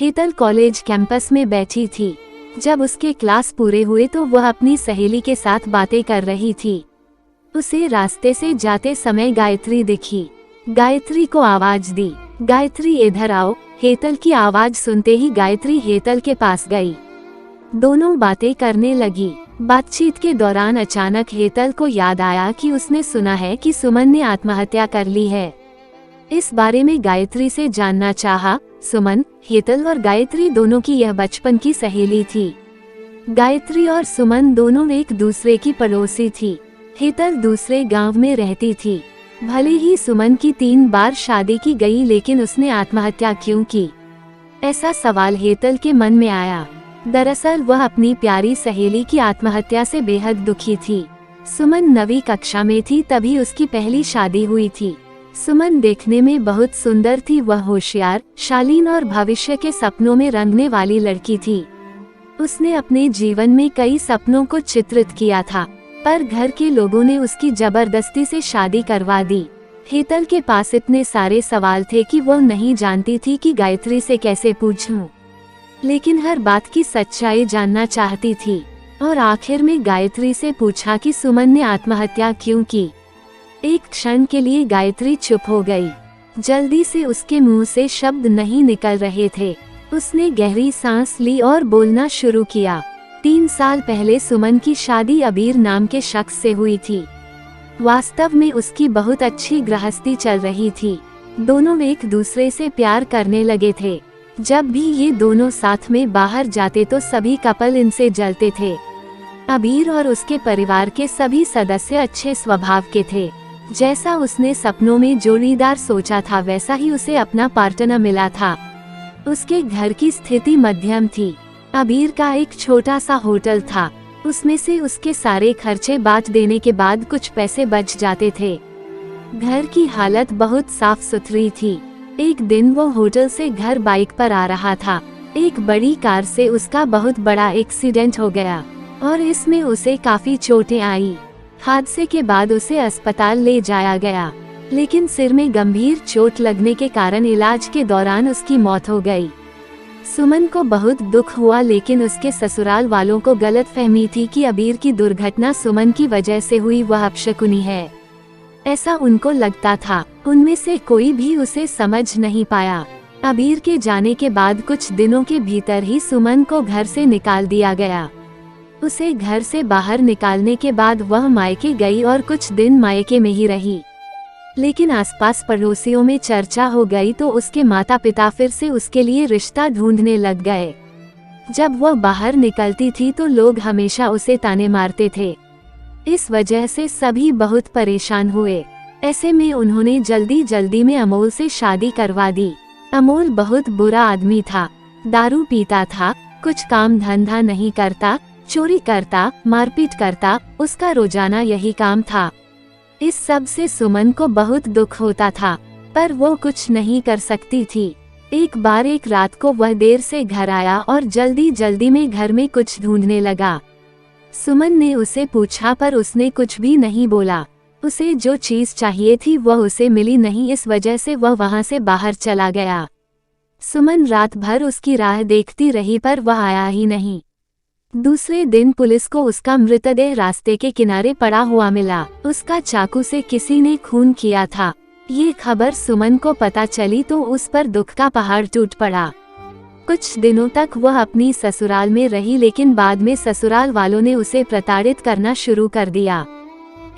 Hetal college campus में बैठी थी। जब उसके क्लास पूरे हुए तो वह अपनी सहेली के साथ बातें कर रही थी। उसे रास्ते से जाते समय गायत्री दिखी। गायत्री को आवाज दी, गायत्री इधर आओ। हेतल की आवाज सुनते ही गायत्री हेतल के पास गई। दोनों बातें करने लगी। बातचीत के दौरान अचानक हेतल को याद आया कि उसने सुना है कि सुमन ने आत्महत्या कर ली है। इस बारे में गायत्री से जानना चाहा। सुमन, हेतल और गायत्री दोनों की यह बचपन की सहेली थी। गायत्री और सुमन दोनों एक दूसरे की पड़ोसी थी। हेतल दूसरे गांव में रहती थी। भले ही सुमन की 3 बार शादी की गई, लेकिन उसने आत्महत्या क्यों की? ऐसा सवाल हेतल के मन में आया। दरअसल वह अपनी प्यारी सहेली की आत्महत्या से बेहद दुखी थी। सुमन 9वीं कक्षा में थी तभी उसकी पहली शादी हुई थी। सुमन देखने में बहुत सुंदर थी। वह होशियार, शालीन और भविष्य के सपनों में रंगने वाली लड़की थी। उसने अपने जीवन में कई सपनों को चित्रित किया था, पर घर के लोगों ने उसकी जबरदस्ती से शादी करवा दी। हेतल के पास इतने सारे सवाल थे कि वो नहीं जानती थी कि गायत्री से कैसे पूछूं, लेकिन हर बात की सच्चाई जानना चाहती थी। और आखिर में गायत्री से पूछा कि सुमन ने आत्महत्या क्यों की। एक क्षण के लिए गायत्री चुप हो गई। जल्दी से उसके मुंह से शब्द नहीं निकल रहे थे। उसने गहरी सांस ली और बोलना शुरू किया। 3 साल पहले सुमन की शादी अबीर नाम के शख्स से हुई थी। वास्तव में उसकी बहुत अच्छी गृहस्थी चल रही थी। दोनों एक दूसरे से प्यार करने लगे थे। जब भी ये दोनों साथ में बाहर जाते तो सभी कपल इनसे जलते थे। अबीर और उसके परिवार के सभी सदस्य अच्छे स्वभाव के थे। जैसा उसने सपनों में जोड़ीदार सोचा था, वैसा ही उसे अपना पार्टनर मिला था। उसके घर की स्थिति मध्यम थी। अबीर का एक छोटा सा होटल था। उसमें से उसके सारे खर्चे बांट देने के बाद कुछ पैसे बच जाते थे। घर की हालत बहुत साफ सुथरी थी। एक दिन वो होटल से घर बाइक पर आ रहा था। एक बड़ी कार से उसका बहुत बड़ा एक्सीडेंट हो गया और इसमें उसे काफी चोटें आई। हादसे के बाद उसे अस्पताल ले जाया गया, लेकिन सिर में गंभीर चोट लगने के कारण इलाज के दौरान उसकी मौत हो गई। सुमन को बहुत दुख हुआ, लेकिन उसके ससुराल वालों को गलतफहमी थी कि अबीर की दुर्घटना सुमन की वजह से हुई, वह अपशकुनी है, ऐसा उनको लगता था। उनमें से कोई भी उसे समझ नहीं पाया। अबीर के जाने के बाद कुछ दिनों के भीतर ही सुमन को घर से निकाल दिया गया। उसे घर से बाहर निकालने के बाद वह मायके गई और कुछ दिन मायके में ही रही। लेकिन आसपास पड़ोसियों में चर्चा हो गई तो उसके माता पिता फिर से उसके लिए रिश्ता ढूंढने लग गए। जब वह बाहर निकलती थी तो लोग हमेशा उसे ताने मारते थे। इस वजह से सभी बहुत परेशान हुए। ऐसे में उन्होंने जल्दी जल्दी में अमोल से शादी करवा दी। अमोल बहुत बुरा आदमी था, दारू पीता था, कुछ काम धंधा नहीं करता, चोरी करता, मारपीट करता, उसका रोजाना यही काम था। इस सब से सुमन को बहुत दुख होता था, पर वो कुछ नहीं कर सकती थी। एक बार एक रात को वह देर से घर आया और जल्दी जल्दी में घर में कुछ ढूंढने लगा। सुमन ने उसे पूछा पर उसने कुछ भी नहीं बोला। उसे जो चीज चाहिए थी वह उसे मिली नहीं, इस वजह से वह वहां से बाहर चला गया। सुमन रात भर उसकी राह देखती रही पर वह आया ही नहीं। दूसरे दिन पुलिस को उसका मृतदेह रास्ते के किनारे पड़ा हुआ मिला। उसका चाकू से किसी ने खून किया था। ये खबर सुमन को पता चली तो उस पर दुख का पहाड़ टूट पड़ा। कुछ दिनों तक वह अपनी ससुराल में रही, लेकिन बाद में ससुराल वालों ने उसे प्रताड़ित करना शुरू कर दिया।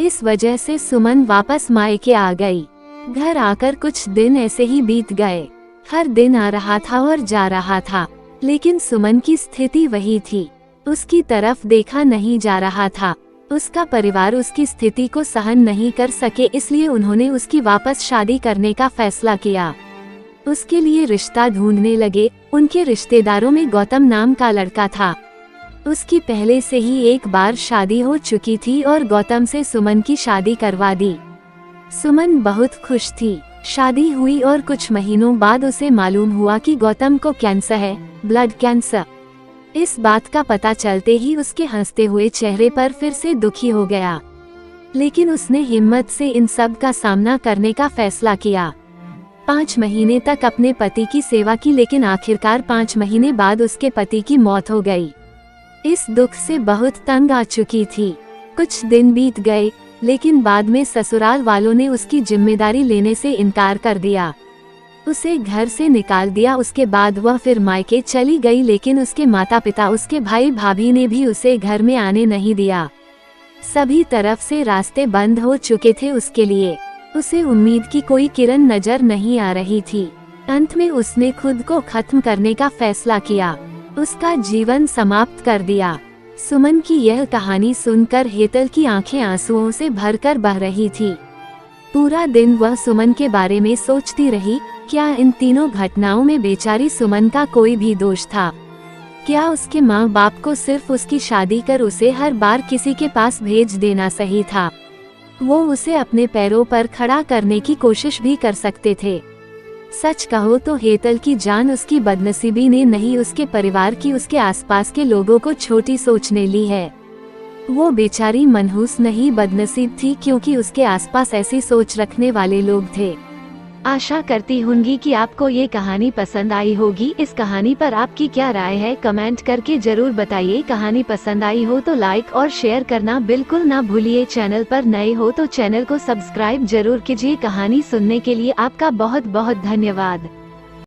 इस वजह से सुमन वापस मायके आ गई। घर आकर कुछ दिन ऐसे ही बीत गए। हर दिन आ रहा था और जा रहा था, लेकिन सुमन की स्थिति वही थी। उसकी तरफ देखा नहीं जा रहा था। उसका परिवार उसकी स्थिति को सहन नहीं कर सके, इसलिए उन्होंने उसकी वापस शादी करने का फैसला किया। उसके लिए रिश्ता ढूंढने लगे। उनके रिश्तेदारों में गौतम नाम का लड़का था। उसकी पहले से ही एक बार शादी हो चुकी थी और गौतम से सुमन की शादी करवा दी। सुमन बहुत खुश थी। शादी हुई और कुछ महीनों बाद उसे मालूम हुआ कि गौतम को कैंसर है, ब्लड कैंसर। इस बात का पता चलते ही उसके हंसते हुए चेहरे पर फिर से दुखी हो गया, लेकिन उसने हिम्मत से इन सब का सामना करने का फैसला किया। 5 महीने तक अपने पति की सेवा की, लेकिन आखिरकार 5 महीने बाद उसके पति की मौत हो गई। इस दुख से बहुत तंग आ चुकी थी। कुछ दिन बीत गए, लेकिन बाद में ससुराल वालों ने उसकी जिम्मेदारी लेने से इनकार कर दिया। उसे घर से निकाल दिया। उसके बाद वह फिर मायके चली गई, लेकिन उसके माता पिता, उसके भाई भाभी ने भी उसे घर में आने नहीं दिया। सभी तरफ से रास्ते बंद हो चुके थे उसके लिए। उसे उम्मीद की कोई किरण नजर नहीं आ रही थी। अंत में उसने खुद को खत्म करने का फैसला किया, उसका जीवन समाप्त कर दिया। सुमन की यह कहानी सुनकर हेतल की आंखें आंसुओं से भरकर बह रही थी। पूरा दिन वह सुमन के बारे में सोचती रही। क्या इन तीनों घटनाओं में बेचारी सुमन का कोई भी दोष था? क्या उसके माँ बाप को सिर्फ उसकी शादी कर उसे हर बार किसी के पास भेज देना सही था? वो उसे अपने पैरों पर खड़ा करने की कोशिश भी कर सकते थे। सच कहो तो हेतल की जान उसकी बदनसीबी ने नहीं, उसके परिवार की, उसके आसपास के लोगों को छोटी सोचने ली है। वो बेचारी मनहूस नहीं, बदनसीब थी, क्योंकि उसके आसपास ऐसी सोच रखने वाले लोग थे। आशा करती हूँगी कि आपको ये कहानी पसंद आई होगी। इस कहानी पर आपकी क्या राय है, कमेंट करके जरूर बताइए। कहानी पसंद आई हो तो लाइक और शेयर करना बिल्कुल ना भूलिए। चैनल पर नए हो तो चैनल को सब्सक्राइब जरूर कीजिए। कहानी सुनने के लिए आपका बहुत बहुत धन्यवाद।